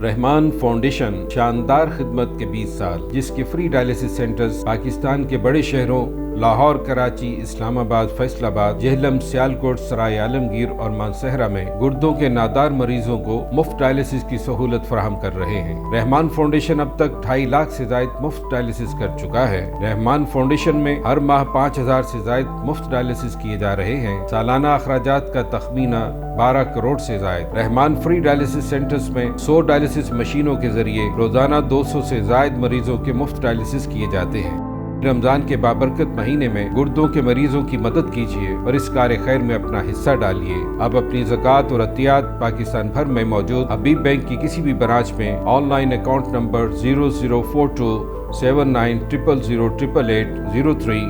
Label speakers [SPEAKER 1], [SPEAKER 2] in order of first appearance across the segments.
[SPEAKER 1] رحمان foundation شاندار خدمت کے 20 سال، جس کے فری ڈائلیسس سینٹرز پاکستان کے بڑے شہروں لاہور، کراچی، اسلام آباد، فیصل آباد، جہلم، سیالکوٹ، سرائے عالمگیر اور مانسہرہ میں گردوں کے نادار مریضوں کو مفت ڈائلیسس کی سہولت فراہم کر رہے ہیں۔ رحمان فاؤنڈیشن اب تک 2.5 لاکھ سے زائد مفت ڈائلیسس کر چکا ہے۔ رحمان فاؤنڈیشن میں ہر ماہ 5,000 سے زائد مفت ڈائلیسس کیے جا رہے ہیں۔ سالانہ اخراجات کا تخمینہ 12 کروڑ سے زائد۔ رحمان فری ڈائلیسس سینٹرز میں 100 ڈائلیسس مشینوں کے ذریعے روزانہ 200 سے زائد مریضوں کے مفت ڈائلیسس کیے جاتے ہیں۔ رمضان کے بابرکت مہینے میں گردوں کے مریضوں کی مدد کیجیے اور اس کار خیر میں اپنا حصہ ڈالیے۔ اب اپنی زکوٰۃ اور عطیات پاکستان بھر میں موجود حبیب بینک کی کسی بھی برانچ میں آن لائن اکاؤنٹ نمبر 00427900088803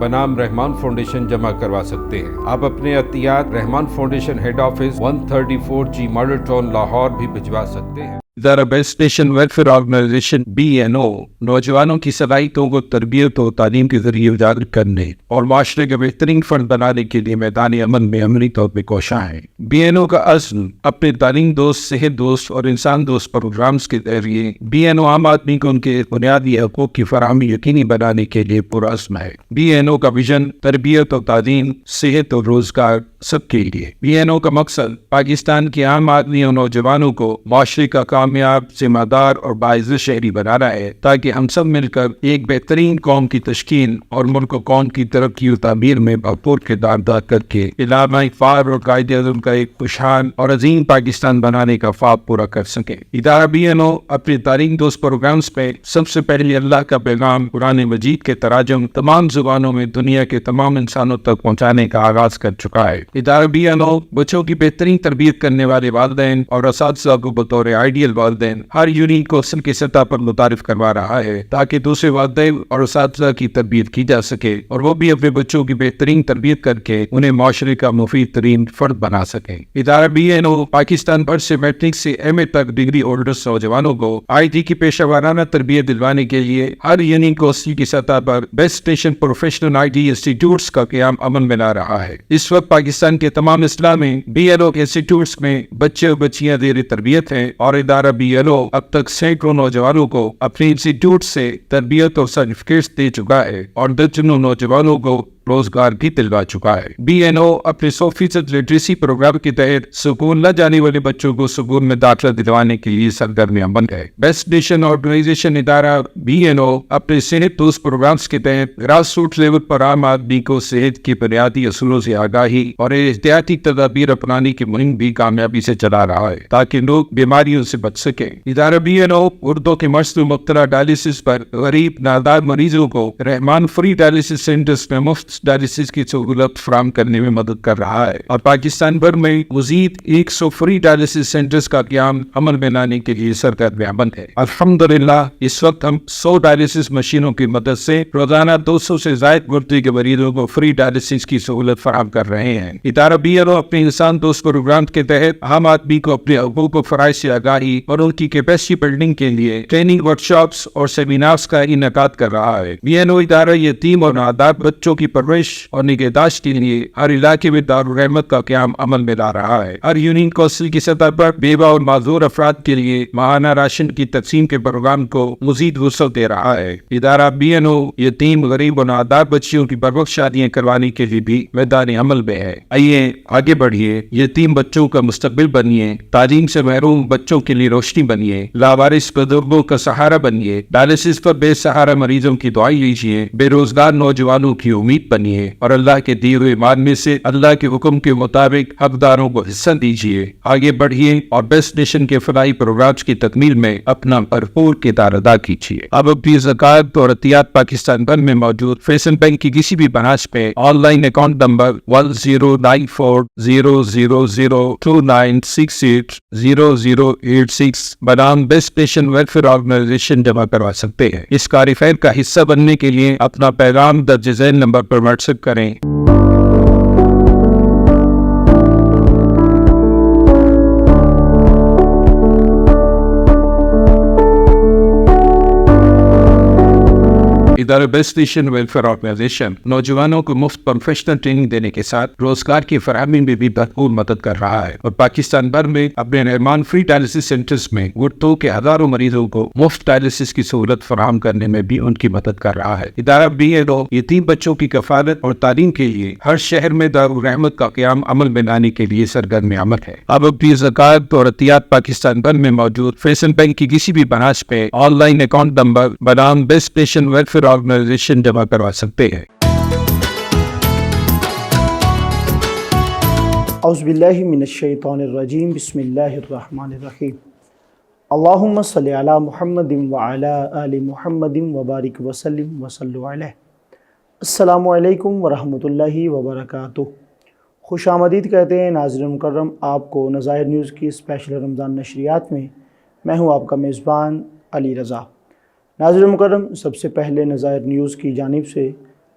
[SPEAKER 1] بنام رحمان فاؤنڈیشن جمع کروا سکتے ہیں۔ آپ اپنے عطیات Rehman Foundation head office 134G Model Town Lahore بھی بھجوا سکتے ہیں۔
[SPEAKER 2] ادارہ Best Nation Welfare Organisation BNO نوجوانوں کی صلاحیتوں کو تربیت و تعلیم کے ذریعے اجاگر کرنے اور معاشرے کا بہترین فرد بنانے کے لیے میدان عمل میں عملی طور پہ کوشاں ہے۔ BNO کا عزم اپنے تعلیم دوست، صحت دوست اور انسان دوست پروگرامز کے ذریعے BNO عام آدمی کو ان کے بنیادی حقوق کی فراہمی یقینی بنانے کے لیے پرعزم ہے۔ BNO کا ویژن تربیت و تعلیم، صحت اور روزگار سب کے لیے۔ BNO کا مقصد پاکستان کے عام آدمی اور نوجوانوں کو معاشرے کا کامیاب، ذمہ دار اور باعزت شہری بنانا ہے، تاکہ ہم سب مل کر ایک بہترین قوم کی تشکیل اور ملک و قوم کی ترقی و تعمیر میں بھرپور کردار ادا کر کے علامہ اقبال اور قائد اعظم کا ایک خوشحال اور عظیم پاکستان بنانے کا خواب پورا کر سکے۔ ادارہ BNO اپنے تعلیم دوست پروگرامز پہ سب سے پہلے اللہ کا پیغام قرآن مجید کے تراجم تمام زبانوں میں دنیا کے تمام انسانوں تک پہنچانے کا آغاز کر چکا ہے۔ ادارہ BNO بچوں کی بہترین تربیت کرنے والے والدین اور اساتذہ کو بطور آئیڈیل والدین ہر یونٹ کو اصل کی سطح پر متعارف کروا رہا ہے، تاکہ دوسرے والدین اور اساتذہ کی تربیت کی جا سکے اور وہ بھی اپنے بچوں کی بہترین تربیت کر کے انہیں معاشرے کا مفید ترین فرد بنا سکیں۔ ادارہ BNO پاکستان بھر سے میٹرک سے MA تک ڈگری ہولڈرز نوجوانوں کو IT کی پیشہ ورانہ تربیت دلوانے کے لیے ہر یونٹ کو اصل کی سطح پر Best Nation professional IT institutes کا قیام عمل میں لا رہا ہے۔ اس وقت پاکستان کے تمام اضلاع میں BNO کے انسٹیٹیوٹس میں بچے اور بچیاں زیر تربیت ہیں اور ادارہ BNO اب تک سینکڑوں نوجوانوں کو اپنے انسٹیٹیوٹ سے تربیت اور سرٹیفکیٹس دے چکا ہے اور درجنوں نوجوانوں کو روزگار بھی دلوا چکا ہے۔ BNO اپنے 100% لٹریسی پروگرام کے تحت سکول نہ جانے والے بچوں کو سکول میں داخلہ دلوانے کے لیے سرگرم عمل ہے۔ بیسٹ نیشن آرگنائزیشن ادارہ BNO اپنے صحت دوست پروگرامز کے تحت گراس روٹ لیول پر عام آدمی کو صحت کی بنیادی اصولوں سے آگاہی اور احتیاطی تدابیر اپنانے کی مہم بھی کامیابی سے چلا رہا ہے، تاکہ لوگ بیماریوں سے بچ سکیں۔ ادارہ BNO گردوں کے مرض میں مبتلا ڈائلیسس پر غریب نادار مریضوں کو رحمان فری ڈائلیسس سینٹرز میں مفت ڈائلیسس کی سہولت فراہم کرنے میں مدد کر رہا ہے اور پاکستان بھر میں مزید 100 فری ڈائلیسس سینٹرز کا قیام عمل میں لانے کے لیے سرگرم عمل ہے۔ الحمدللہ اس وقت ہم 100 ڈائلیسس مشینوں کی مدد سے روزانہ 200 سے زائد گردے کے مریضوں کو فری ڈائلیسس کی سہولت فراہم کر رہے ہیں۔ ادارہ BNO اپنے انسان دوست پروگرام کے تحت عام آدمی کو اپنے حقوق و فرائض سے آگاہی اور ان کی کیپیسٹی بلڈنگ کے لیے ٹریننگ ورکشاپس اور سیمینارز کا انعقاد کر رہا ہے۔ BNO ادارہ یتیم اور نادار بچوں کی پرورش اور نگہداشت کے لیے ہر علاقے میں دارالرحمت کا قیام عمل میں لا رہا ہے۔ ہر یونٹ کو اصل کی سطح پر بیوہ اور معذور افراد کے لیے ماہانہ راشن کی تقسیم کے پروگرام کو مزید وسعت دے رہا ہے۔ ادارہ BNO یتیم، غریب اور نادار بچیوں کی بروقت شادیاں کروانے کے لیے بھی میدان عمل میں ہے۔ آئیے آگے بڑھیے، یتیم بچوں کا مستقبل بنیے، تعلیم سے محروم بچوں کے لیے روشنی بنیے، لاوارث بزرگوں کا سہارا بنیے، ڈائلیسس پر بے سہارا مریضوں کی دعائیں لیجیے، بے روزگار نوجوانوں کی امید بنیے اور اللہ کے دیے ہوئے مال میں سے اللہ کے حکم کے مطابق حقداروں کو حصہ دیجیے۔ آگے بڑھیے اور بیسٹ نیشن کے فلاحی پروگرامز کی تکمیل میں اپنا بھرپور کردار ادا کیجیے۔ اب اپنی زکوٰۃ اور عطیات پاکستان بھر میں موجود فیصل بینک کی کسی بھی برانچ میں آن لائن اکاؤنٹ نمبر 10940029680086 بنام بیسٹ نیشن ویلفیئر آرگنائزیشن جمع کروا سکتے ہیں۔ اس کار خیر کا حصہ بننے کے لیے اپنا پیغام درج ذیل نمبر پر واٹس ایپ کریں۔ ادارہ بیسٹ نیشن ویلفیئر آرگنائزیشن نوجوانوں کو مفت پروفیشنل ٹریننگ دینے کے ساتھ روزگار کی فراہمی میں بھی بھرپور مدد کر رہا ہے اور پاکستان بھر میں اپنے رحمان فری ڈائلسس سینٹرز میں گردوں کے ہزاروں مریضوں کو مفت ڈائلسس کی سہولت فراہم کرنے میں بھی ان کی مدد کر رہا ہے۔ ادارہ BNO یتیم بچوں کی کفالت اور تعلیم کے لیے ہر شہر میں دارالرحمت کا قیام عمل میں لانے کے لیے سرگرم عمل ہے۔ اب اپنی زکوٰۃ اور عطیات پاکستان بھر میں موجود فیصل بینک کی کسی بھی برانچ میں آن لائن اکاؤنٹ نمبر بنام بیسٹ نیشن ویلفیئر آرگنائزیشن جمع کروا سکتے ہیں۔
[SPEAKER 3] اعوذ باللہ من الشیطان الرجیم، بسم اللہ الرحمن الرحیم۔ اللہم صلی علی محمد وعلی آل محمد وبارک وسلم وصلوا علیہ۔ السلام علیکم ورحمۃ اللہ وبرکاتہ۔ خوش آمدید کہتے ہیں ناظرین مکرم آپ کو نظائر نیوز کی اسپیشل رمضان نشریات میں ہوں آپ کا میزبان علی رضا۔ ناظرین مکرم، سب سے پہلے نظائر نیوز کی جانب سے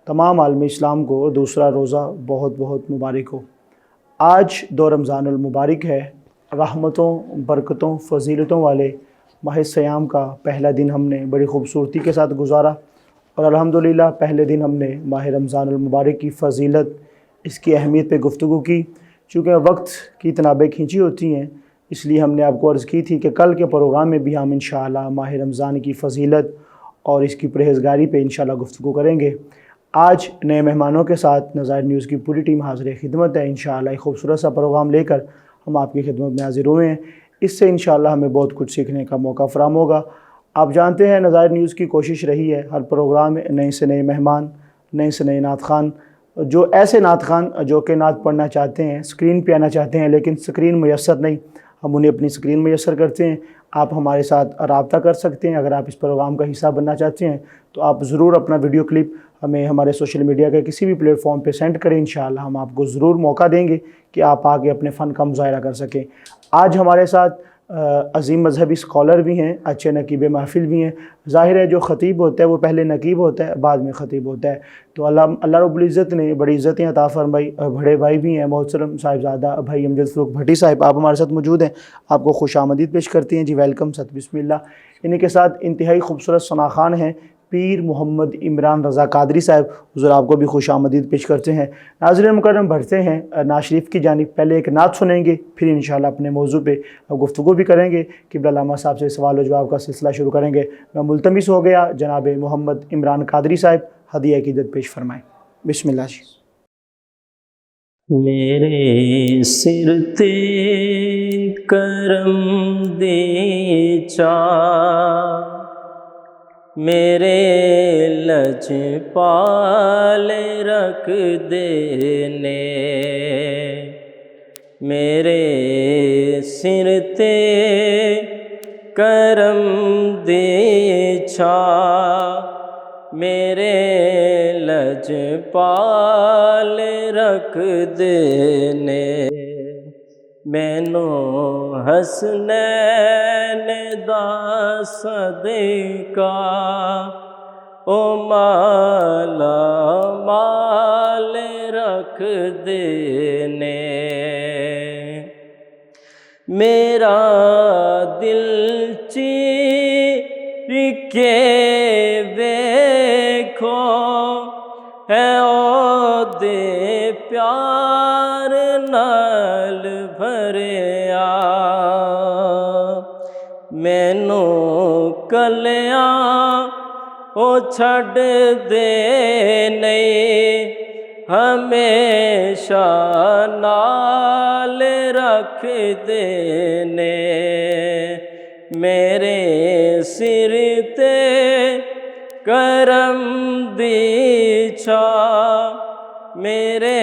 [SPEAKER 3] تمام عالم اسلام کو دوسرا روزہ بہت بہت مبارک ہو۔ آج 2 رمضان المبارک ہے، رحمتوں، برکتوں، فضیلتوں والے ماہ سیام کا پہلا دن ہم نے بڑی خوبصورتی کے ساتھ گزارا، اور الحمدللہ پہلے دن ہم نے ماہ رمضان المبارک کی فضیلت، اس کی اہمیت پہ گفتگو کی۔ چونکہ وقت کی تنابیں کھینچی ہوتی ہیں، اس لیے ہم نے آپ کو عرض کی تھی کہ کل کے پروگرام میں بھی ہم انشاءاللہ ماہ رمضان کی فضیلت اور اس کی پرہیزگاری پہ انشاءاللہ گفتگو کریں گے۔ آج نئے مہمانوں کے ساتھ نظائر نیوز کی پوری ٹیم حاضر خدمت ہے۔ انشاءاللہ ایک خوبصورت سا پروگرام لے کر ہم آپ کی خدمت میں حاضر ہوئے ہیں۔ اس سے انشاءاللہ ہمیں بہت کچھ سیکھنے کا موقع فراہم ہوگا۔ آپ جانتے ہیں نظائر نیوز کی کوشش رہی ہے ہر پروگرام میں نئے سے نئے مہمان، نئے سے نئے نعت خوان، جو ایسے نعت خوان جو کہ نعت پڑھنا چاہتے ہیں، اسکرین پہ آنا چاہتے ہیں لیکن اسکرین میسر نہیں، ہم انہیں اپنی اسکرین میسر کرتے ہیں۔ آپ ہمارے ساتھ رابطہ کر سکتے ہیں۔ اگر آپ اس پروگرام کا حصہ بننا چاہتے ہیں تو آپ ضرور اپنا ویڈیو کلپ ہمیں ہمارے سوشل میڈیا کے کسی بھی پلیٹ فارم پہ سینڈ کریں۔ انشاءاللہ ہم آپ کو ضرور موقع دیں گے کہ آپ آگے اپنے فن کا مظاہرہ کر سکیں۔ آج ہمارے ساتھ عظیم مذہبی اسکالر بھی ہیں، اچھے نقیب محفل بھی ہیں۔ ظاہر ہے جو خطیب ہوتا ہے وہ پہلے نقیب ہوتا ہے، بعد میں خطیب ہوتا ہے۔ تو اللہ رب العزت نے بڑی عزتیں عطا فرمائی۔ بڑے بھائی بھی ہیں، محترم صاحبزادہ بھائی امجد فروخ بھٹی صاحب، آپ ہمارے ساتھ موجود ہیں، آپ کو خوش آمدید پیش کرتے ہیں۔ جی ویلکم سر، بسم اللہ۔ انہی کے ساتھ انتہائی خوبصورت ثناخوان ہیں پیر محمد عمران رضا قادری صاحب، حضور آپ کو بھی خوش آمدید پیش کرتے ہیں۔ ناظرین مکرم، بڑھتے ہیں نعت شریف کی جانب۔ پہلے ایک نعت سنیں گے، پھر انشاءاللہ اپنے موضوع پہ گفتگو بھی کریں گے۔ قبلہ علامہ صاحب سے سوال و جواب کا سلسلہ شروع کریں گے۔ میں ملتمس ہو گیا جناب محمد عمران قادری صاحب ہدیہ عقیدت پیش فرمائیں۔ بسم اللہ جی۔
[SPEAKER 4] میرے سر تے کرم دے چا، میرے لج پال رکھ دینے، میرے سر تے کرم دے چھا، میرے لج پال رکھ دینے، مینو حسنین دا صدقہ او مالا مال رکھ دینے، میرا دل چیر کے ویکھو ہے او دے پیار نال بھریا، مینو کلیاں او چھڈ دے نہیں، ہمیشہ نال رکھ دینے، میرے سر تے کرم دی چھا، میرے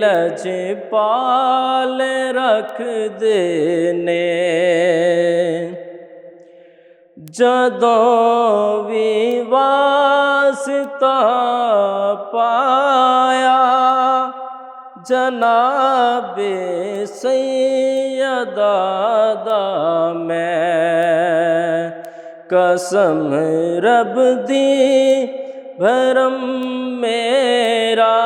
[SPEAKER 4] لج پال رکھ دینے، جدوں بھی واسطہ پایا جناب سیدہ دا میں، قسم رب دی بھرم میرا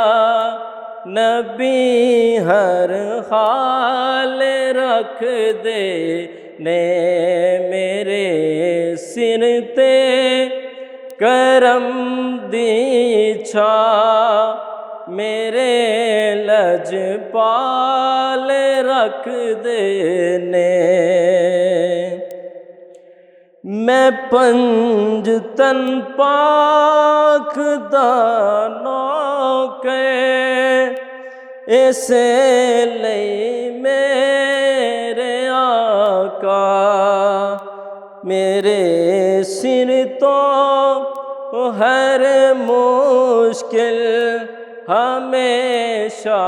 [SPEAKER 4] نبی ہر حال رکھ دے نے، میرے سر تے کرم دی چھا میرے لجپال رکھ دینے میں پنج تن پاک دانوں کے اسے لئی میرے آقا میرے سر تو ہر مشکل ہمیشہ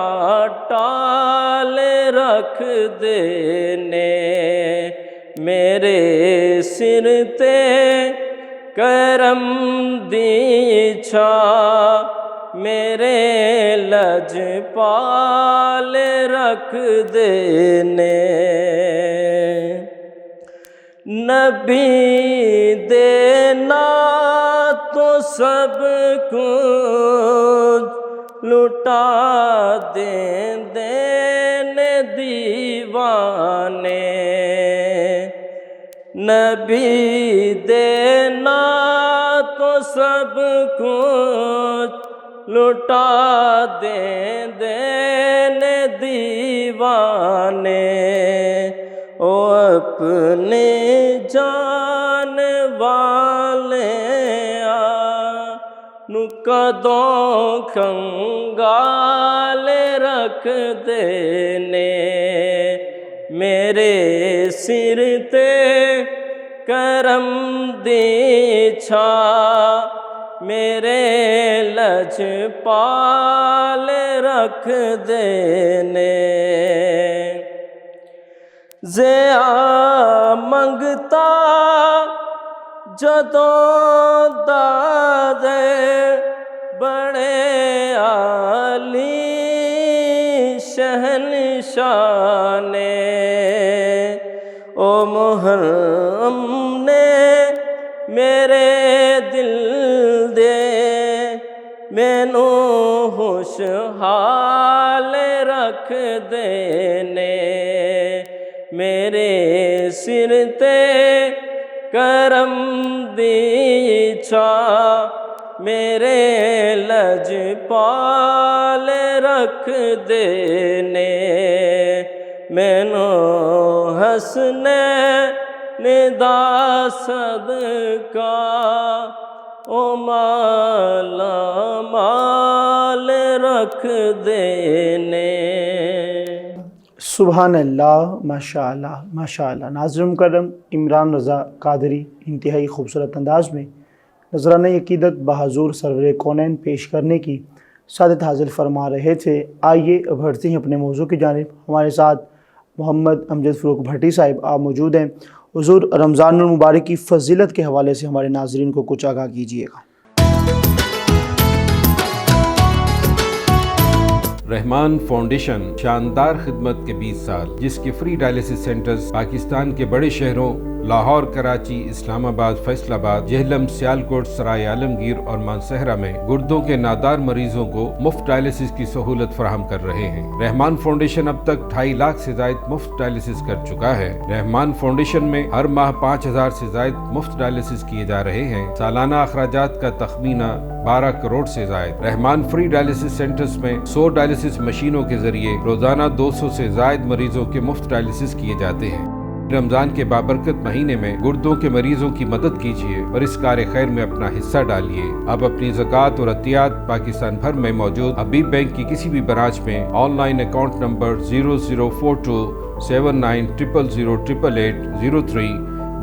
[SPEAKER 4] ٹال رکھ دینے میرے سر تے کرم دی چھا میرے لجپال رکھ دینے نبی دینا تو سب کچھ لٹا دیں دینے دیوانے نبی دینا تو سب کچھ لٹا دیں دینے دیوانے او اپنے جان والے کدوں کنگال رکھ دینے میرے سر تے کرم دی چھا میرے لجپال رکھ دینے زیا منگتا جدوں دادے بڑے عالی شہنشاہ نے او محرم نے میرے دل دے مینو خوشحال رکھ دینے میرے سر تے کرم دی چھا میرے لجپال رکھ دینے مینو حسنین دا صدقہ او مالا مال رکھ دینے
[SPEAKER 3] سبحان اللہ ماشاء اللہ ناظرین مکرم عمران رضا قادری انتہائی خوبصورت انداز میں نذرانہ عقیدت بحضور سرور کونین پیش کرنے کی سعادت حاصل فرما رہے تھے۔ آئیے بڑھتے ہیں اپنے موضوع کی جانب۔ ہمارے ساتھ محمد امجد فروغ بھٹی صاحب آپ موجود ہیں۔ حضور رمضان المبارک کی فضیلت کے حوالے سے ہمارے ناظرین کو کچھ آگاہ کیجیے گا۔
[SPEAKER 1] رحمان فاؤنڈیشن شاندار خدمت کے 20 سال، جس کے فری ڈائلیسس سینٹرز پاکستان کے بڑے شہروں لاہور، کراچی، اسلام آباد، فیصل آباد، جہلم، سیالکوٹ، سرائے عالمگیر اور مانسہرہ میں گردوں کے نادار مریضوں کو مفت ڈائلیسس کی سہولت فراہم کر رہے ہیں۔ رحمان فاؤنڈیشن اب تک 2.5 لاکھ سے زائد مفت ڈائلیسس کر چکا ہے۔ رحمان فاؤنڈیشن میں ہر ماہ 5000 سے زائد مفت ڈائلیسس کیے جا رہے ہیں۔ سالانہ اخراجات کا تخمینہ 12 کروڑ سے زائد۔ رحمان فری ڈائلیسس سینٹرز میں 100 ڈائلیسس مشینوں کے ذریعے روزانہ 200 سے زائد مریضوں کے مفت ڈائلیسس کیے جاتے ہیں۔ رمضان کے بابرکت مہینے میں گردوں کے مریضوں کی مدد کیجیے اور اس کار خیر میں اپنا حصہ ڈالیے۔ آپ اپنی زکوٰۃ اور عطیات پاکستان بھر میں موجود حبیب بینک کی کسی بھی برانچ میں آن لائن اکاؤنٹ نمبر 00427900888803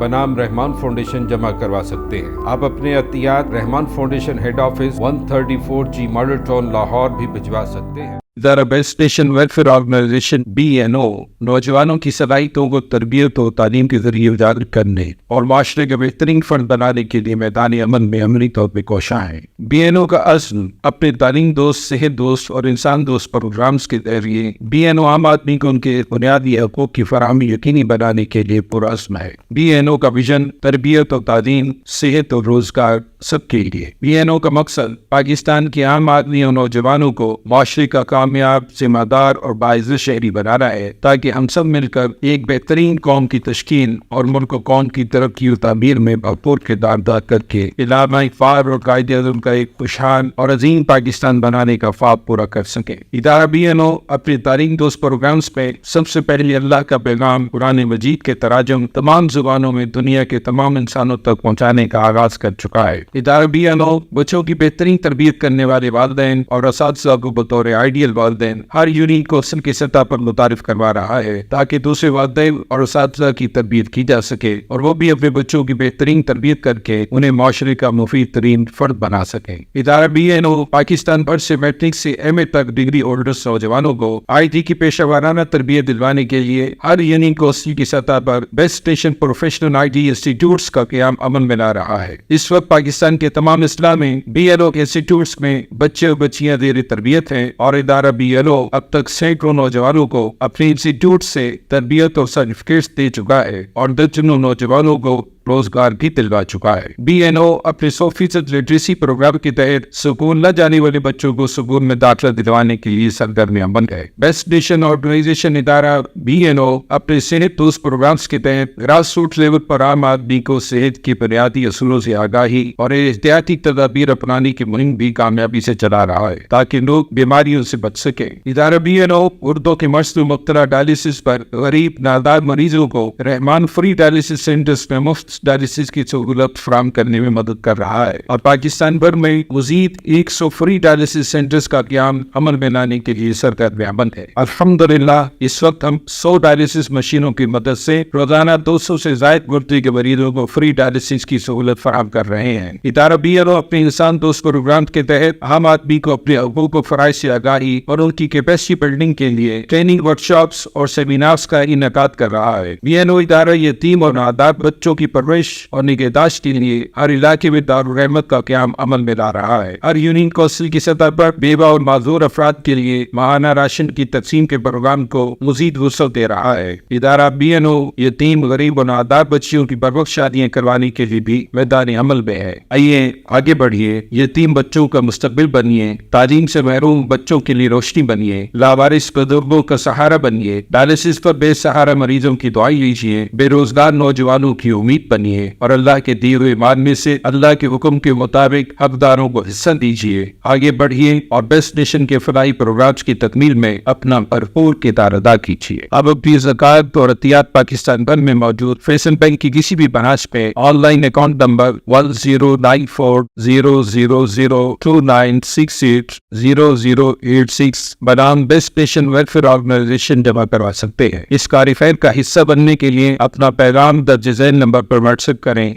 [SPEAKER 1] بنام رحمان فاؤنڈیشن جمع کروا سکتے ہیں۔ آپ اپنے عطیات Rehman Foundation head office 134G Model Town Lahore بھی بھجوا سکتے ہیں۔
[SPEAKER 2] ادارہ Best Nation Welfare Organisation BNO نوجوانوں کی صلاحیتوں کو تربیت و تعلیم کے ذریعے اجاگر کرنے اور معاشرے کا بہترین فرد بنانے کے لیے میدان عمل میں عملی طور پہ کوشاں ہے۔ BNO کا عزم اپنے تعلیم دوست، صحت دوست اور انسان دوست پروگرامز کے ذریعے BNO عام آدمی کو ان کے بنیادی حقوق کی فراہمی یقینی بنانے کے لیے پرعزم ہے۔ BNO کا ویژن تربیت و تعلیم، صحت اور روزگار سب کے لیے۔ BNO کا مقصد پاکستان کے عام آدمی اور نوجوانوں کو معاشرے کا کامیاب، ذمہ دار اور باعزت شہری بنانا ہے، تاکہ ہم سب مل کر ایک بہترین قوم کی تشکیل اور ملک و قوم کی ترقی و تعمیر میں بھرپور کردار ادا کر کے علامہ اقبال اور قائد اعظم کا ایک خوشحال اور عظیم پاکستان بنانے کا خواب پورا کر سکیں۔ ادارہ BNO اپنے تاریخ دوست پروگرامز میں سب سے پہلے اللہ کا پیغام قرآن مجید کے تراجم تمام زبانوں میں دنیا کے تمام انسانوں تک پہنچانے کا آغاز کر چکا ہے۔ ادارہ BNO بچوں کی بہترین تربیت کرنے والے والدین اور اساتذہ کو بطور آئیڈیل والدین ہر یونٹ کو اصل کی سطح پر متعارف کروا رہا ہے، تاکہ دوسرے والدین اور اساتذہ کی تربیت کی جا سکے اور وہ بھی اپنے بچوں کی بہترین تربیت کر کے انہیں معاشرے کا مفید ترین فرد بنا سکیں۔ ادارہ BNO پاکستان بھر سے میٹرک سے MA تک ڈگری ہولڈرز نوجوانوں کو IT کی پیشہ ورانہ تربیت دلوانے کے لیے ہر یونٹ کو اصل کی سطح پر Best Nation professional IT institutes کا قیام عمل میں لا رہا ہے۔ اس وقت پاکستان کے تمام اضلاع میں BNO کے انسٹیٹیوٹس میں بچے اور بچیاں زیر تربیت ہیں، اور ادارہ BNO اب تک سینکڑوں نوجوانوں کو اپنے انسٹیٹیوٹ سے تربیت اور سرٹیفکیٹس دے چکا ہے اور درجنوں نوجوانوں کو روزگار بھی دلوا چکا ہے۔ BNO اپنے 100% لٹریسی پروگرام کے تحت سکول نہ جانے والے بچوں کو سکول میں داخلہ دلوانے کے لیے سرگرم عمل ہے۔ بیسٹ نیشن آرگنائزیشن ادارہ BNO اپنے صحت دوست پروگرامز کے تحت گراس روٹ لیول پر عام آدمی کو صحت کی بنیادی اصولوں سے آگاہی اور احتیاطی تدابیر اپنانے کی مہم بھی کامیابی سے چلا رہا ہے، تاکہ لوگ بیماریوں سے بچ سکیں۔ ادارہ BNO اردو کے مرض میں مبتلا ڈائلسس پر غریب نادار مریضوں کو رحمان فری ڈائلسس سینٹرز میں مفت ڈائلسس کی سہولت فراہم کرنے میں مدد کر رہا ہے، اور پاکستان بھر میں مزید 100 فری ڈائلسس سینٹرز کا قیام عمل میں لانے کے لیے سرگرم عمل ہے۔ الحمدللہ اس وقت ہم 100 ڈائلسس مشینوں کی مدد سے روزانہ 200 سے زائد گردے کے مریضوں کو فری ڈائلسس کی سہولت فراہم کر رہے ہیں۔ ادارہ BNO اپنے انسان دوست پروگرام کے تحت عام آدمی کو اپنے حقوق و فرائض سے آگاہی اور ان کی کیپیسٹی بلڈنگ کے لیے ٹریننگ ورکشاپس اور سیمینارز کا انعقاد کر رہا ہے۔ BNO ادارہ یتیم اور نادار بچوں کی پرورش اور نگہداشت کے لیے ہر علاقے میں دارالرحمت کا قیام عمل میں لا رہا ہے۔ ہر یونٹ کونسل کی سطح پر بیوہ اور معذور افراد کے لیے ماہانہ راشن کی تقسیم کے پروگرام کو مزید وسعت دے رہا ہے۔ ادارہ BNO یتیم، غریب اور نادار بچیوں کی بروقت شادیاں کروانے کے لیے بھی میدان عمل میں ہے۔ آئیے آگے بڑھیے، یتیم بچوں کا مستقبل بنیے، تعلیم سے محروم بچوں کے لیے روشنی بنیے، لاوارث بزرگوں کا سہارا بنیے، ڈائلسس پر بے سہارا مریضوں کی دعائیں لیجیے، بے روزگار نوجوانوں کی امید بنیے، اور اللہ کے دیے ہوئے مال میں سے اللہ کے حکم کے مطابق حقداروں کو حصہ دیجیے۔ آگے بڑھیے اور بیسٹ نیشن کے فلاحی پروگرامز کی تکمیل میں اپنا بھرپور کردار ادا کیجیے۔ اب اپنی زکوٰۃ اور عطیات پاکستان بھر میں موجود فیصل بینک کی کسی بھی برانچ پہ آن لائن اکاؤنٹ نمبر 10940029680086 بنام بیسٹ نیشن ویلفیئر آرگنائزیشن جمع کروا سکتے ہیں۔ اس کاری خیر کا حصہ بننے کے لیے اپنا پیغام درج ذیل نمبر پر واٹس ایپ کریں۔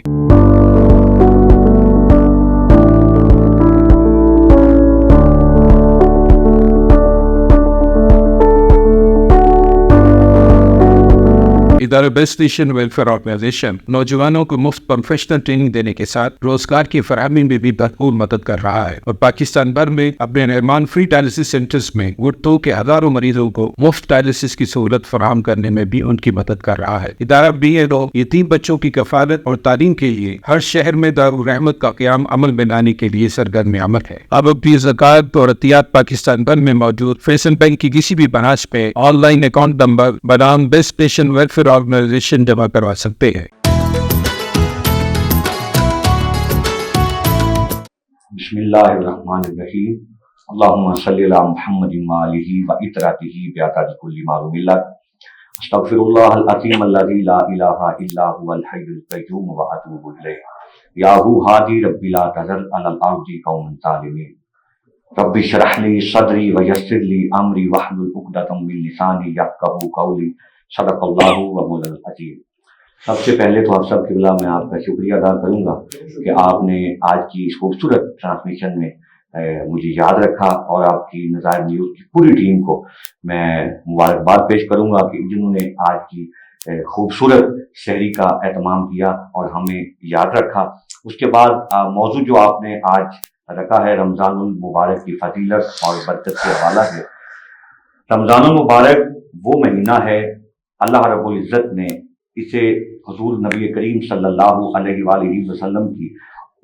[SPEAKER 2] ادارہ بیسٹ نیشن ویلفیئر آرگنائزیشن نوجوانوں کو مفت پروفیشنل ٹریننگ دینے کے ساتھ روزگار کی فراہمی میں بھی بھرپور مدد کر رہا ہے، اور پاکستان بھر میں اپنے رحمان فری ڈائلسس سینٹرز میں گردوں کے ہزاروں مریضوں کو مفت ڈائلسس کی سہولت فراہم کرنے میں بھی ان کی مدد کر رہا ہے۔ ادارہ BNO یتیم بچوں کی کفالت اور تعلیم کے لیے ہر شہر میں دارالرحمت کا قیام عمل میں لانے کے لیے سرگرم عمل ہے۔ اب اپنی زکوٰۃ اور عطیات پاکستان بھر میں موجود فیصل بینک کی کسی بھی برانچ پہ آن لائن اکاؤنٹ نمبر بنام بیسٹ نیشن ویلفیئر آرگنائزیشن جمع کروا سکتے ہیں۔
[SPEAKER 5] بسم اللہ الرحمن الرحیم، اللہم صلی علی محمد وآلہ وإطراته بعدد کل معلوم لک، استغفر اللہ العظیم الذی لا الہ الا هو الحی القیوم واتوب الیہ، یا ہو ہادی رب لا تذر علی الارض قوما ظالمین، رب اشرح لی صدری ویسر لی امری واحلل عقدۃ من لسانی یفقہوا قولی، صدق اللہ ومولانا العظیم۔ سب سے پہلے تو آپ سب قبلہ میں آپ کا شکریہ ادا کروں گا کہ آپ نے آج کی اس خوبصورت ٹرانسمیشن میں مجھے یاد رکھا، اور آپ کی نظائر نیوز کی پوری ٹیم کو میں مبارکباد پیش کروں گا کہ جنہوں نے آج کی خوبصورت شہری کا اہتمام کیا اور ہمیں یاد رکھا۔ اس کے بعد موضوع جو آپ نے آج رکھا ہے رمضان المبارک کی فضیلت اور برکت کے حوالہ سے۔ رمضان المبارک وہ مہینہ ہے، اللہ رب العزت نے اسے حضور نبی کریم صلی اللہ علیہ وآلہ وسلم کی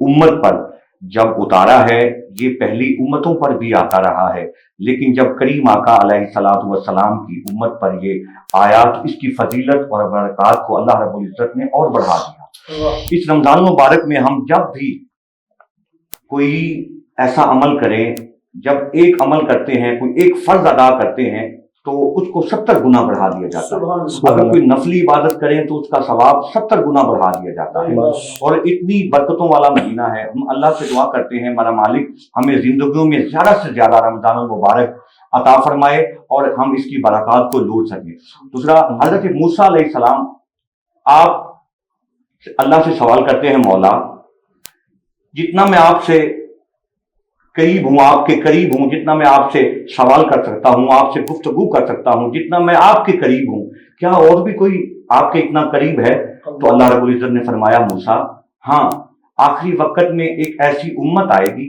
[SPEAKER 5] امت پر جب اتارا ہے یہ پہلی امتوں پر بھی آتا رہا ہے، لیکن جب کریم آقا علیہ الصلوۃ والسلام کی امت پر یہ آیا تو اس کی فضیلت اور برکات کو اللہ رب العزت نے اور بڑھا دیا۔ اس رمضان مبارک میں ہم جب بھی کوئی ایسا عمل کریں، جب ایک عمل کرتے ہیں، کوئی ایک فرض ادا کرتے ہیں تو اس کو 70 گنا بڑھا دیا جاتا ہے۔ اگر کوئی نفلی عبادت کریں تو اس کا ثواب 70 گنا بڑھا دیا جاتا ہے۔ اور اتنی برکتوں والا مہینہ ہے، ہم اللہ سے دعا کرتے ہیں ہمارا مالک ہمیں زندگیوں میں زیادہ سے زیادہ رمضان المبارک عطا فرمائے اور ہم اس کی برکات کو لوٹ سکیں۔ دوسرا، حضرت موسیٰ علیہ السلام آپ اللہ سے سوال کرتے ہیں، مولا جتنا میں آپ سے قریب ہوں، آپ کے قریب ہوں، جتنا میں آپ سے سوال کر سکتا ہوں، آپ سے گفتگو کر سکتا ہوں، جتنا میں آپ کے قریب ہوں، کیا اور بھی کوئی آپ کے اتنا قریب ہے؟ تو اللہ رب العزت نے فرمایا، موسیٰ ہاں، آخری وقت میں ایک ایسی امت آئے گی،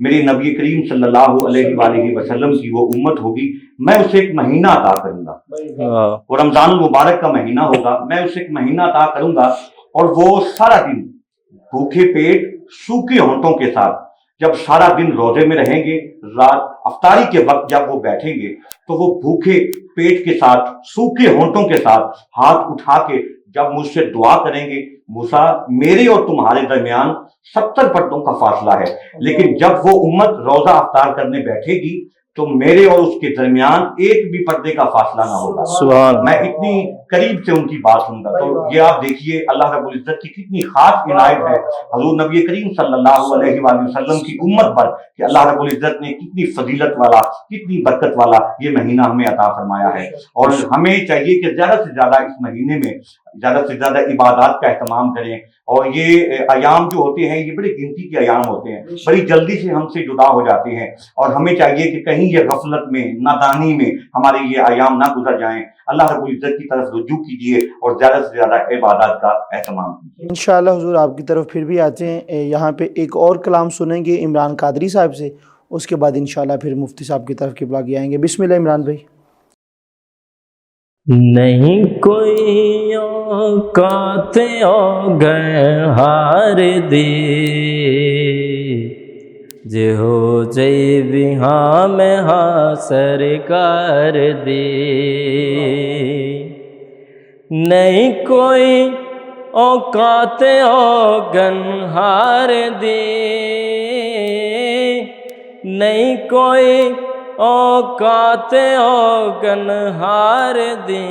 [SPEAKER 5] میرے نبی کریم صلی اللہ علیہ وآلہ وسلم کی وہ امت ہوگی، میں اسے ایک مہینہ عطا کروں گا، وہ رمضان المبارک کا مہینہ ہوگا، میں اسے ایک مہینہ عطا کروں گا، اور وہ سارا دن بھوکے پیٹ سوکھے ہونٹوں کے ساتھ، جب سارا دن روزے میں رہیں گے، رات افطاری کے وقت جب وہ بیٹھیں گے تو وہ بھوکے پیٹ کے ساتھ سوکھے ہونٹوں کے ساتھ ہاتھ اٹھا کے جب مجھ سے دعا کریں گے، موسیٰ میرے اور تمہارے درمیان 70 پردوں کا فاصلہ ہے، لیکن جب وہ امت روزہ افطار کرنے بیٹھے گی تو میرے اور اس کے درمیان ایک بھی پردے کا فاصلہ نہ ہوگا، میں اتنی قریب سے ان کی بات سنوں گا۔ تو یہ آپ دیکھیے اللہ رب العزت کی کتنی خاص عنایت ہے حضور نبی کریم صلی اللہ علیہ وآلہ وسلم کی امت پر، کہ اللہ رب العزت نے کتنی فضیلت والا، کتنی برکت والا یہ مہینہ ہمیں عطا فرمایا ہے، اور ہمیں چاہیے کہ زیادہ سے زیادہ اس مہینے میں زیادہ سے زیادہ عبادات کا اہتمام کریں، اور یہ ایام جو ہوتے ہیں یہ بڑی گنتی کے ایام ہوتے ہیں، بڑی جلدی سے ہم سے جدا ہو جاتے ہیں، اور ہمیں چاہیے کہ کہیں یہ غفلت میں، نادانی میں ہمارے یہ ایام نہ گزر جائیں۔ اللہ رب العزت کی طرف رجوع کیجیے اور زیادہ سے زیادہ عبادات کا اہتمام کیجیے۔
[SPEAKER 3] انشاءاللہ حضور آپ کی طرف پھر بھی آتے ہیں، یہاں پہ ایک اور کلام سنیں گے عمران قادری صاحب سے، اس کے بعد انشاءاللہ پھر مفتی صاحب کی طرف قبلہ کی آئیں گے۔ بسم اللہ عمران بھائی۔
[SPEAKER 4] نہیں کوئی اوقات گئے ہار دی جے ہو جئی بھی ہاں میں ہاں سرکار دی، نہیں کوئی اوقات گن ہار دی، نہیں کوئی اوقات گن ہار دی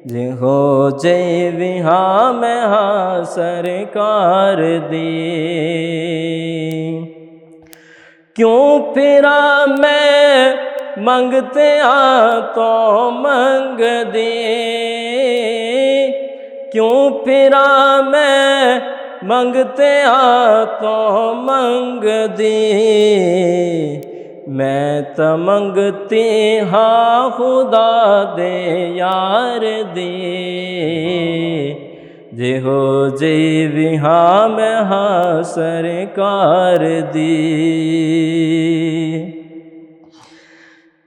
[SPEAKER 4] جے ہو جے بھی ہاں میں ہاں سرکار دی، کیوں پھرا میں منگتے تو منگ دی، کیوں پھرا میں منگتے تو منگ دی، میں تو منگتی ہاں خدا دے یار دی جے ہو جی بھی ہاں میں ہاں سرکار دی،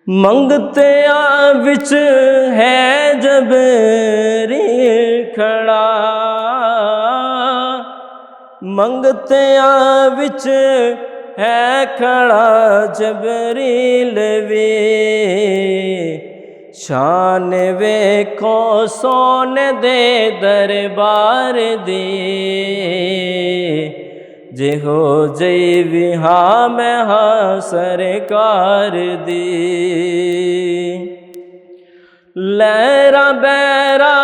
[SPEAKER 4] منگتے وچ ہے جبریل کھڑا، منگتے وچ ہے کھڑا جبریل وی، شان ویکھو سونے دے دربار دی جے ہو جئی بھی ہاں میں ہاں سرکار دی، لہرا بیرا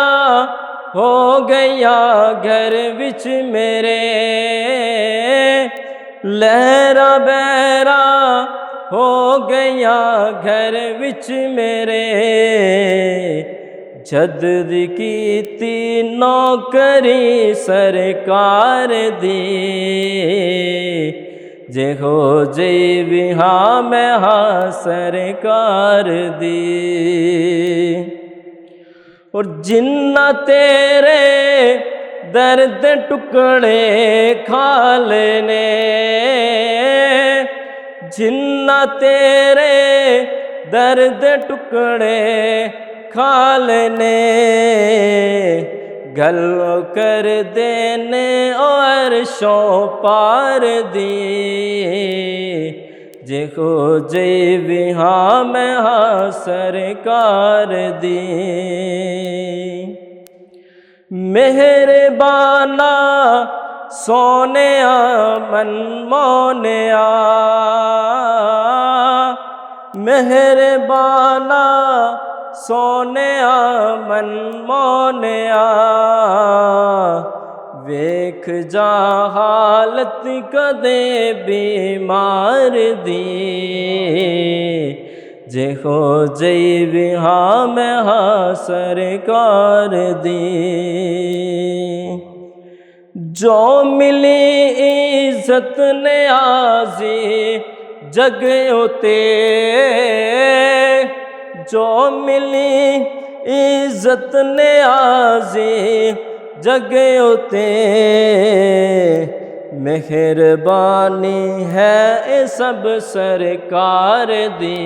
[SPEAKER 4] ہو گیا گھر وچ میرے، لہرا بیرا ہو گیا گھر وچ میرے، جدد کیتی نوکری سرکار دی جے ہو جئی بھی ہاں میں ہاں سرکار دی، اور جنہ تیرے درد ٹکڑے کھا لینے، جنہ تیرے درد ٹکڑے کھا لینے، گل کر دینے اور عرشوں پار دی جے ہو جے وہاں میں ہاں سرکار دی مہربانا سونیا من مونیا مہربانا سونیا من مونیا ویکھ جا حالت کدے بیمار دی جے ہو جئی وہاں میں ہاں سرکار دی جو ملی عزت نیازی جگ اتے جو ملی عزت نیازی جگ اتے مہربانی ہے اے سب سرکار دی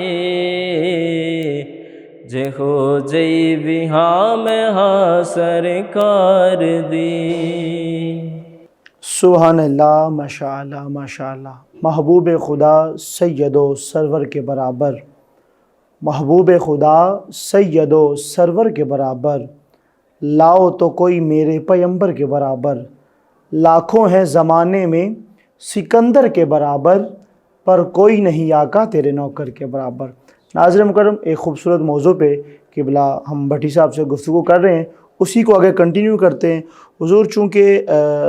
[SPEAKER 4] جے ہو جئی وہاں میں ہاں سرکار دی
[SPEAKER 3] سبحان اللہ، ماشاء اللہ ماشاء اللہ۔ محبوب خدا سید و سرور کے برابر، محبوب خدا سید و سرور کے برابر، لاؤ تو کوئی میرے پیمبر کے برابر، لاکھوں ہیں زمانے میں سکندر کے برابر، پر کوئی نہیں آقا تیرے نوکر کے برابر۔ ناظرین مکرم، ایک خوبصورت موضوع پہ قبلہ ہم بھٹی صاحب سے گفتگو کر رہے ہیں، اسی کو آگے کنٹینیو کرتے ہیں۔ حضور، چونکہ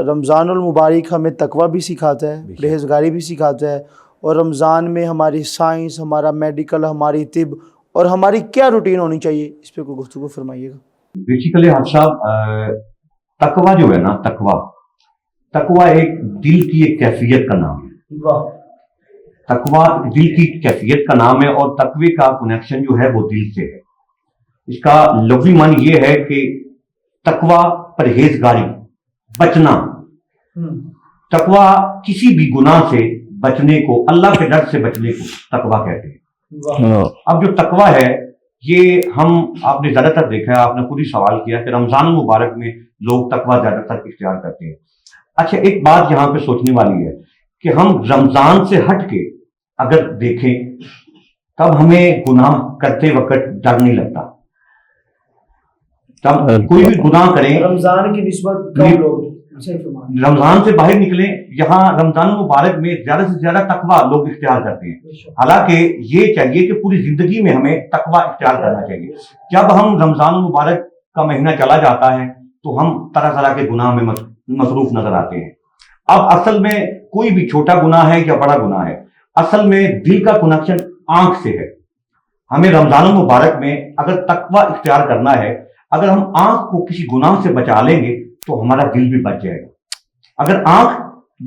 [SPEAKER 3] رمضان المبارک ہمیں تقویٰ بھی سکھاتا ہے، پرہیزگاری بھی سکھاتا ہے، اور رمضان میں ہماری سائنس، ہمارا میڈیکل، ہماری طب اور ہماری کیا روٹین ہونی چاہیے، اس پہ کوئی گفتگو فرمائیے گا۔
[SPEAKER 5] بیسیکلی حافظ صاحب، تقویٰ جو ہے نا، تقویٰ ایک دل کی ایک کیفیت کا نام ہے۔ تقویٰ دل کی کیفیت کا نام ہے، اور تقوی کا کنیکشن جو ہے وہ دل سے ہے۔ اس کا لفظی معنی یہ ہے کہ تقویٰ پرہیزگاری، بچنا۔ تقویٰ کسی بھی گناہ سے بچنے کو، اللہ کے ڈر سے بچنے کو تقویٰ کہتے ہیں۔ اب جو تقویٰ ہے یہ آپ نے زیادہ تر دیکھا ہے، آپ نے خود ہی سوال کیا کہ رمضان المبارک میں لوگ تقویٰ زیادہ تر اختیار کرتے ہیں۔ اچھا، ایک بات یہاں پہ سوچنے والی ہے کہ ہم رمضان سے ہٹ کے اگر دیکھیں تب ہمیں گناہ کرتے وقت ڈر نہیں لگتا۔ تب کوئی بھی گناہ کریں،
[SPEAKER 3] رمضان کی نسبت کم لوگ
[SPEAKER 5] رمضان سے باہر نکلیں، یہاں رمضان المبارک میں زیادہ سے زیادہ تقویٰ لوگ اختیار کرتے ہیں۔ حالانکہ یہ چاہیے کہ پوری زندگی میں ہمیں تقویٰ اختیار کرنا چاہیے۔ جب ہم رمضان المبارک کا مہینہ چلا جاتا ہے تو ہم طرح طرح کے گناہ میں مصروف نظر آتے ہیں۔ اب اصل میں کوئی بھی چھوٹا گناہ ہے یا بڑا گناہ ہے، اصل میں دل کا کنیکشن آنکھ سے ہے۔ ہمیں رمضان المبارک میں اگر تقویٰ اختیار کرنا ہے، اگر ہم آنکھ کو کسی گناہ سے بچا لیں گے تو ہمارا دل بھی بچ جائے گا۔ اگر آنکھ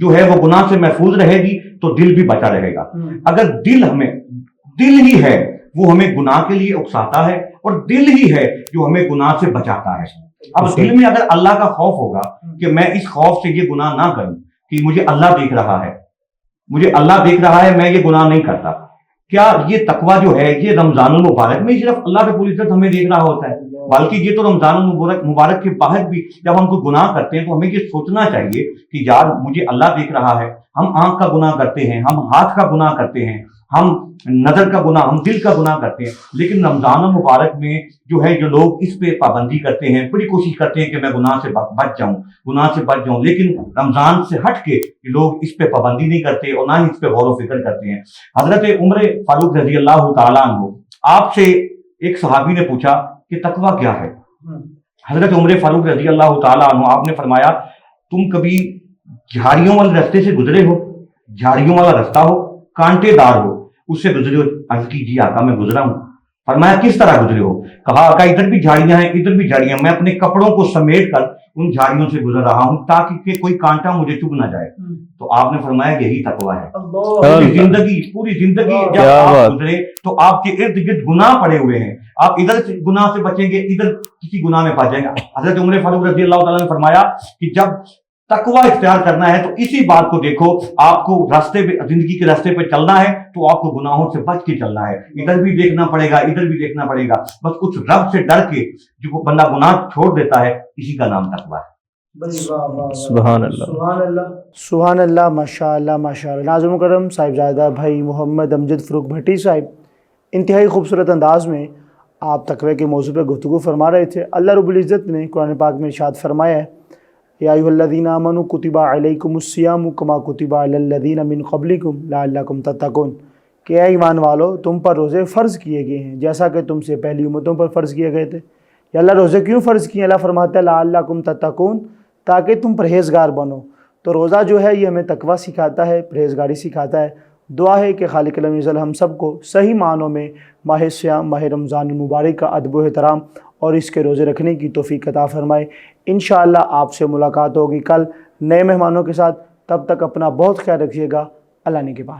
[SPEAKER 5] جو ہے وہ گناہ سے محفوظ رہے گی تو دل بھی بچا رہے گا۔ اگر دل ہی ہے وہ ہمیں گناہ کے لیے اکساتا ہے، اور دل ہی ہے جو ہمیں گناہ سے بچاتا ہے۔ اب دل میں اگر اللہ کا خوف ہوگا کہ میں اس خوف سے یہ گناہ نہ کروں کہ مجھے اللہ دیکھ رہا ہے، میں یہ گناہ نہیں کرتا، کیا یہ تقویٰ جو ہے یہ رمضان المبارک میں صرف اللہ رب العزت ہمیں دیکھ رہا ہوتا ہے؟ بلکہ یہ تو رمضان المبارک کے باہر بھی جب ہم کوئی گناہ کرتے ہیں تو ہمیں یہ سوچنا چاہیے کہ یار مجھے اللہ دیکھ رہا ہے۔ ہم آنکھ کا گناہ کرتے ہیں، ہم ہاتھ کا گناہ کرتے ہیں، ہم نظر کا گناہ، ہم دل کا گناہ کرتے ہیں، لیکن رمضان المبارک میں جو ہے جو لوگ اس پہ پابندی کرتے ہیں، بڑی کوشش کرتے ہیں کہ میں گناہ سے بچ جاؤں، لیکن رمضان سے ہٹ کے لوگ اس پہ پابندی نہیں کرتے اور نہ ہی اس پہ غور و فکر کرتے ہیں۔ حضرت عمر فاروق رضی اللہ تعالیٰ عنہ، آپ سے ایک صحابی نے پوچھا کہ تقویٰ کیا ہے؟ حضرت عمر فاروق رضی اللہ تعالیٰ عنہ آپ نے فرمایا، تم کبھی جھاڑیوں والے رستے سے گزرے ہو؟ جھاڑیوں والا رستہ ہو، کانٹے دار ہو، اس سے گزرے ہو؟ عرض کی جی آقا میں گزرا ہوں۔ فرمایا کس طرح گزرے ہو؟ کہا آقا ادھر بھی جھاڑیاں ہیں، ادھر بھی جھاڑیاں، میں اپنے کپڑوں کو سمیٹ کر ان جھاڑیوں سے گزر رہا ہوں تاکہ کہ کوئی کانٹا مجھے چبھ نہ جائے۔ تو آپ نے فرمایا یہی تقویٰ ہے۔ پوری زندگی جب آپ گزرے تو آپ کے ارد گرد گناہ پڑے ہوئے ہیں، آپ ادھر گناہ سے بچیں گے، ادھر کسی گناہ میں پا جائیں گے۔ حضرت عمر فاروق رضی اللہ تعالیٰ نے فرمایا کہ جب تقوی اختیار کرنا ہے تو اسی بات کو دیکھو. آپ کو راستے پہ زندگی کے راستے پہ چلنا ہے تو آپ کو گناہوں سے بچ کے چلنا ہے. ادھر بھی دیکھنا پڑے گا, ادھر بھی دیکھنا پڑے گا, بس اس رب سے ڈر کے جو بندہ گناہ چھوڑ دیتا ہے, اسی کا نام تقوی ہے.
[SPEAKER 4] سبحان اللہ
[SPEAKER 3] سبحان اللہ. ماشاء اللہ ماشاء اللہ. ناظرین کرم, صاحبزادہ بھائی محمد امجد فروغ بھٹی صاحب انتہائی خوبصورت انداز میں آپ تقوی کے موضوع پہ گفتگو فرما رہے تھے. اللہ رب العزت نے قرآن پاک میں ارشاد فرمایا ہے, یا ایھا الذین آمنوا کتب علیکم الصیام کما کتب علی الذین من قبلکم لعلکم تتقون, کہ اے ایمان والو تم پر روزے فرض کیے گئے ہیں جیسا کہ تم سے پہلی امتوں پر فرض کیے گئے تھے. یا اللہ روزے کیوں فرض کیے؟ اللہ فرماتا ہے لعلکم تتقون, تاکہ تم پرہیزگار بنو. تو روزہ جو ہے یہ ہمیں تقوی سکھاتا ہے, پرہیزگاری سکھاتا ہے. دعا ہے کہ خالق عالم عز و جل ہم سب کو صحیح معنوں میں ماہ سیام, ماہ رمضان المبارک کا ادب و احترام اور اس کے روزے رکھنے کی توفیق عطا فرمائے. انشاءاللہ آپ سے ملاقات ہوگی کل نئے مہمانوں کے ساتھ. تب تک اپنا بہت خیال رکھیے گا. اللہ نگہبان.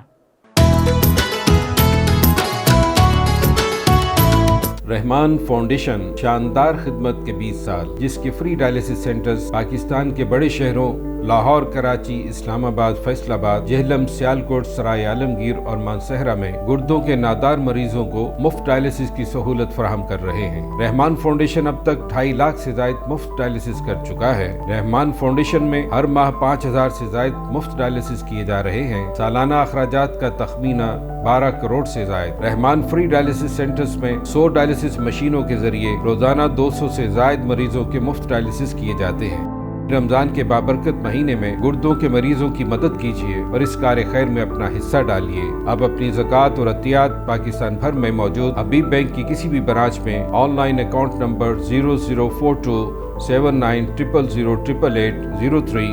[SPEAKER 1] رحمان فاؤنڈیشن شاندار خدمت کے 20 سال, جس کے فری ڈائلیسس سینٹرز پاکستان کے بڑے شہروں لاہور, کراچی, اسلام آباد, فیصل آباد, جہلم, سیالکوٹ, سرائے عالمگیر اور مانسہرہ میں گردوں کے نادار مریضوں کو مفت ڈائلیسس کی سہولت فراہم کر رہے ہیں. رحمان فاؤنڈیشن اب تک 2.5 لاکھ سے زائد مفت ڈائلیسس کر چکا ہے. رحمان فاؤنڈیشن میں ہر ماہ 5,000 سے زائد مفت ڈائلیسس کیے جا رہے ہیں. سالانہ اخراجات کا تخمینہ 12 کروڑ سے زائد. رحمان فری ڈائلیسس سینٹرز میں 100 ڈائلیسس مشینوں کے ذریعے روزانہ 200 سے زائد مریضوں کے مفت ڈائلیسس کیے جاتے ہیں. رمضان کے بابرکت مہینے میں گردوں کے مریضوں کی مدد کیجیے اور اس کار خیر میں اپنا حصہ ڈالیے. اب اپنی زکوٰۃ اور عطیات پاکستان بھر میں موجود حبیب بینک کی کسی بھی برانچ میں آن لائن اکاؤنٹ نمبر 00427900088803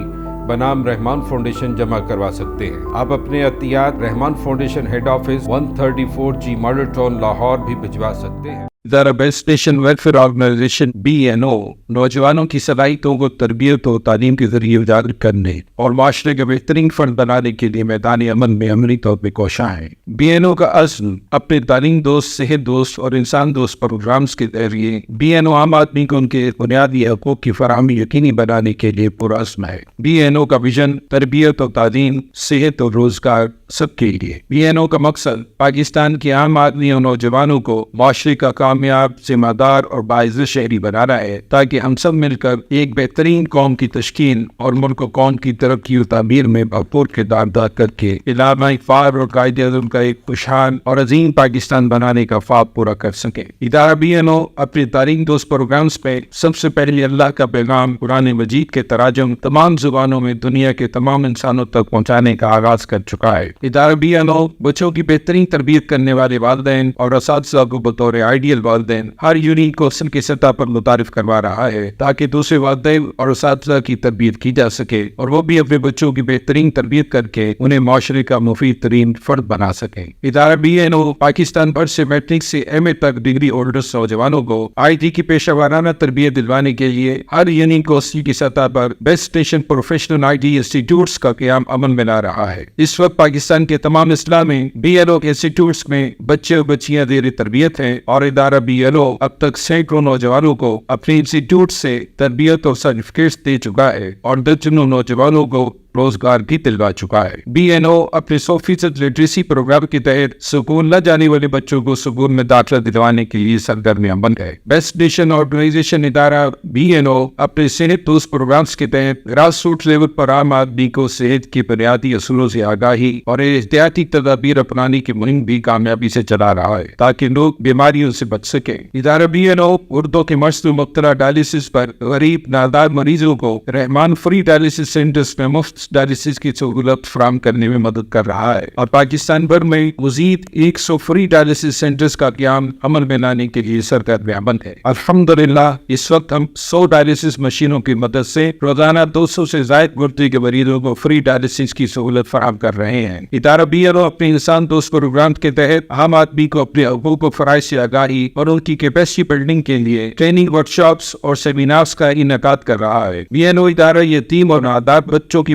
[SPEAKER 1] بنام رحمان فاؤنڈیشن جمع کروا سکتے ہیں. آپ اپنے عطیات Rehman Foundation head office 134G Model Town Lahore بھی بھجوا سکتے ہیں.
[SPEAKER 2] ادارہ Best Nation Welfare Organisation BNO نوجوانوں کی صلاحیتوں کو تربیت و تعلیم کے ذریعے اجاگر کرنے اور معاشرے کا بہترین فرد بنانے کے لیے میدان عمل میں عملی طور پہ کوشاں ہے. BNO کا عزم اپنے تعلیم دوست, صحت دوست اور انسان دوست پروگرامز کے ذریعے BNO عام آدمی کو ان کے بنیادی حقوق کی فراہمی یقینی بنانے کے لیے پرعزم ہے. BNO کا ویژن تربیت و تعلیم, صحت اور روزگار سب کے لیے. BNO کا مقصد پاکستان کے عام آدمی اور نوجوانوں کو معاشرے کا کامیاب, ذمہ دار اور باعزت شہری بنانا ہے, تاکہ ہم سب مل کر ایک بہترین قوم کی تشکیل اور ملک و قوم کی ترقی و تعمیر میں بھرپور کردار ادا کر کے علامہ اقبال اور قائد اعظم کا ایک خوشحال اور عظیم پاکستان بنانے کا خواب پورا کر سکے. ادارہ BNO اپنے تعلیم دوست پروگرامز میں سب سے پہلے اللہ کا پیغام قرآن مجید کے تراجم تمام زبانوں میں دنیا کے تمام انسانوں تک پہنچانے کا آغاز کر چکا ہے. ادارہ BNO بچوں کی بہترین تربیت کرنے والے والدین اور اساتذہ کو بطور آئیڈیل والدین ہر یونٹ کو اصل کی سطح پر متعارف کروا رہا ہے, تاکہ دوسرے والدین اور اساتذہ کی تربیت کی جا سکے اور وہ بھی اپنے بچوں کی بہترین تربیت کر کے انہیں معاشرے کا مفید ترین فرد بنا سکیں. ادارہ BNO پاکستان بھر سے میٹرک سے MA تک ڈگری ہولڈرز نوجوانوں کو IT کی پیشہ ورانہ تربیت دلوانے کے لیے ہر یونٹ کو اصل کی سطح پر Best Nation professional IT institutes کا قیام عمل میں لا رہا ہے. اس وقت پاکستان کے تمام اضلاع میں BNO کے انسٹیٹیوٹس میں بچے اور بچیاں زیر تربیت ہیں اور ادارہ BNO اب تک سینکڑوں نوجوانوں کو اپنے انسٹیٹیوٹ سے تربیت اور سرٹیفکیٹس دے چکا ہے اور درجنوں نوجوانوں کو روزگار بھی دلوا چکا ہے. BNO اپنے 100% لٹریسی پروگرام کے تحت سکول نہ جانے والے بچوں کو سکول میں داخلہ دلوانے کے لیے سرگرم عمل ہے. بیسٹ نیشن آرگنائزیشن ادارہ BNO اپنے صحت دوست پروگرامز کے تحت گراس روٹ لیول پر عام آدمی کو صحت کی بنیادی اصولوں سے آگاہی اور احتیاطی تدابیر اپنانے کی مہم بھی کامیابی سے چلا رہا ہے, تاکہ لوگ بیماریوں سے بچ سکیں. ادارہ BNO اردو کے مرض میں مبتلا ڈائلیسس پر غریب نادار مریضوں کو رحمان فری ڈائلیسس سینٹرز میں مفت ڈائلیسس کی سہولت فراہم کرنے میں مدد کر رہا ہے اور پاکستان بھر میں مزید 100 فری ڈائلیسس سینٹرز کا قیام عمل میں لانے کے لیے سرگرم عمل ہے. الحمدللہ اس وقت ہم 100 ڈائلیسس مشینوں کی مدد سے روزانہ 200 سے زائد گردے کے مریضوں کو فری ڈائلیسس کی سہولت فراہم کر رہے ہیں. ادارہ BNO اپنے انسان دوست پروگرام کے تحت عام آدمی کو اپنے حقوق و فرائض سے آگاہی اور ان کی کیپیسٹی بلڈنگ کے لیے ٹریننگ ورکشاپس اور سیمینارز کا انعقاد کر رہا ہے. BNO ادارہ یتیم اور نادار بچوں کی